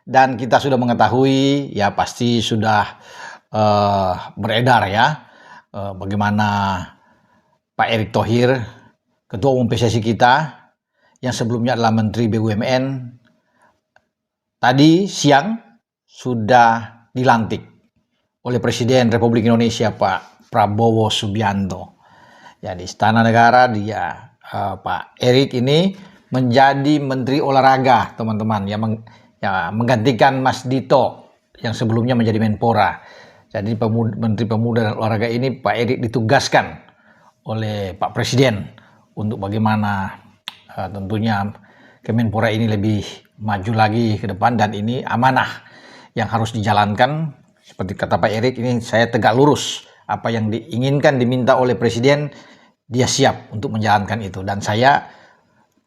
dan kita sudah mengetahui, ya pasti sudah beredar ya, bagaimana Pak Erick Thohir, Ketua Umum PSSI kita, yang sebelumnya adalah Menteri BUMN, tadi siang sudah dilantik oleh Presiden Republik Indonesia Pak Prabowo Subianto. Ya, di Istana Negara dia Pak Erick ini menjadi Menteri Olahraga, teman-teman, yang menggantikan Mas Dito yang sebelumnya menjadi Menpora. Jadi Menteri Pemuda dan Olahraga ini Pak Erick ditugaskan oleh Pak Presiden untuk bagaimana tentunya Kemenpora ini lebih maju lagi ke depan, dan ini amanah yang harus dijalankan. Seperti kata Pak Erick, ini saya tegak lurus, apa yang diinginkan diminta oleh Presiden dia siap untuk menjalankan itu. Dan saya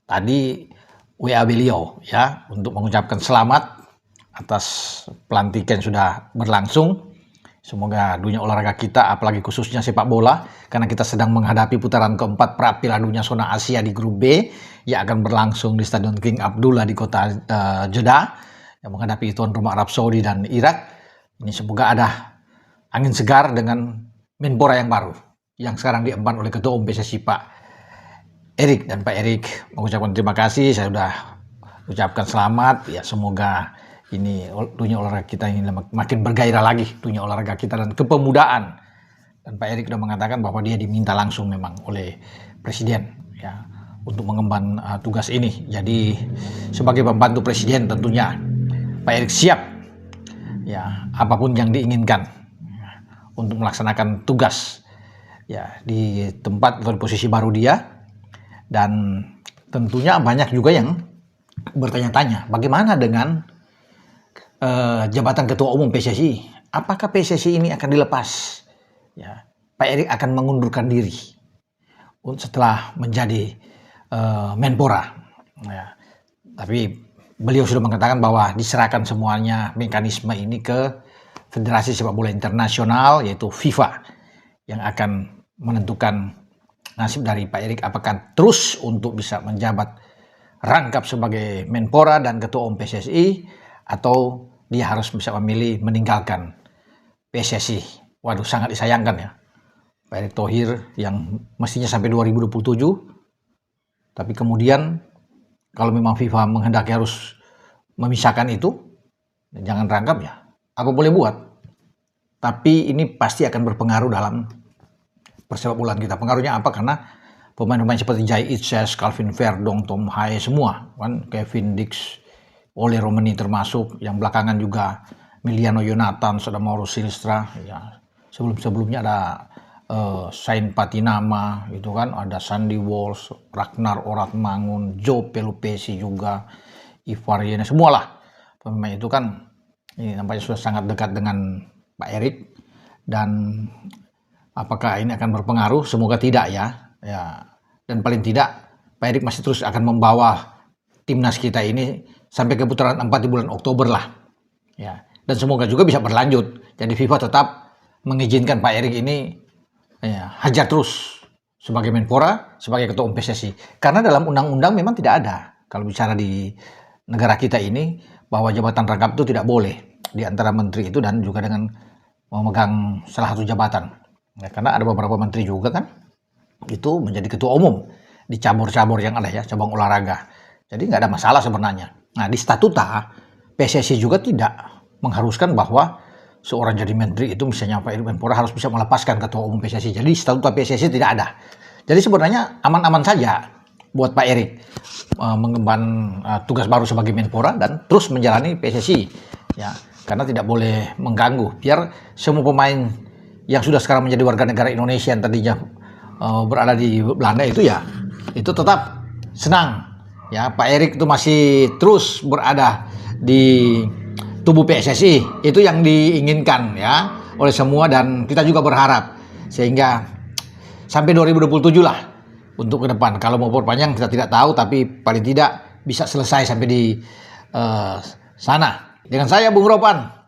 tadi WA beliau ya untuk mengucapkan selamat atas pelantikan sudah berlangsung. Semoga dunia olahraga kita, apalagi khususnya sepak bola, karena kita sedang menghadapi putaran keempat pra-Piala Dunia Zona Asia di grup B yang akan berlangsung di Stadion King Abdullah di kota Jeddah, yang menghadapi tuan rumah Arab Saudi dan Irak. Ini semoga ada angin segar dengan Menpora yang baru yang sekarang diemban oleh Ketua Umum PSSI Pak Erick. Dan Pak Erick mengucapkan terima kasih, saya sudah ucapkan selamat ya, semoga ini dunia olahraga kita ini makin bergairah lagi, dunia olahraga kita dan kepemudaan. Dan Pak Erick sudah mengatakan bahwa dia diminta langsung memang oleh Presiden ya untuk mengemban tugas ini. Jadi sebagai pembantu Presiden tentunya Pak Erick siap ya apapun yang diinginkan untuk melaksanakan tugas ya di tempat atau di posisi baru dia. Dan tentunya banyak juga yang bertanya-tanya bagaimana dengan jabatan Ketua Umum PSSI, apakah PSSI ini akan dilepas? Ya, Pak Erick akan mengundurkan diri setelah menjadi Menpora. Ya, tapi beliau sudah mengatakan bahwa diserahkan semuanya mekanisme ini ke Federasi Sepak Bola Internasional, yaitu FIFA, yang akan menentukan nasib dari Pak Erick, apakah terus untuk bisa menjabat rangkap sebagai Menpora dan Ketua Umum PSSI, atau dia harus bisa memilih meninggalkan PSSI. Waduh, sangat disayangkan ya Pak Erick Thohir yang mestinya sampai 2027, tapi kemudian kalau memang FIFA menghendaki harus memisahkan itu, jangan rangkap ya, apa boleh buat. Tapi ini pasti akan berpengaruh dalam persepak bolaan kita. Pengaruhnya apa? Karena pemain-pemain seperti Jai Itses, Calvin Verdong, Tom Haye semua kan, Kevin Dix, Ole Romani termasuk, yang belakangan juga Miliano Yonatan, sudah Mauro Silstra, ya sebelumnya ada Sain Patinama, itu kan, ada Sandy Walsh, Ragnar Oratmangun, Joe Pelupesi juga, Ivar Yene, semualah pemain itu kan ini nampaknya sudah sangat dekat dengan Pak Erick. Dan apakah ini akan berpengaruh? Semoga tidak ya. Dan paling tidak Pak Erick masih terus akan membawa timnas kita ini sampai ke putaran 4 di bulan Oktober lah. Ya. Dan semoga juga bisa berlanjut. Jadi FIFA tetap mengizinkan Pak Erick ini hajar terus sebagai Menpora, sebagai Ketua Umum PSSI. Karena dalam undang-undang memang tidak ada, kalau bicara di negara kita ini, bahwa jabatan rangkap itu tidak boleh di antara menteri itu dan juga dengan memegang salah satu jabatan. Ya, karena ada beberapa menteri juga kan itu menjadi ketua umum di cabur-cabur yang ada ya, cabang olahraga. Jadi nggak ada masalah sebenarnya. Nah, di statuta PSSI juga tidak mengharuskan bahwa seorang jadi menteri itu, misalnya Pak Erick Menpora, harus bisa melepaskan ketua umum PSSI. Jadi statuta PSSI tidak ada. Jadi sebenarnya aman-aman saja buat Pak Erick mengemban tugas baru sebagai Menpora dan terus menjalani PSSI ya, karena tidak boleh mengganggu, biar semua pemain yang sudah sekarang menjadi warga negara Indonesia yang tadinya berada di Belanda itu ya, itu tetap senang ya, Pak Erick itu masih terus berada di tubuh PSSI. Itu yang diinginkan ya oleh semua, dan kita juga berharap sehingga sampai 2027 lah untuk ke depan. Kalau mau perpanjang kita tidak tahu, tapi paling tidak bisa selesai sampai di sana. Dengan saya Bung Ropan.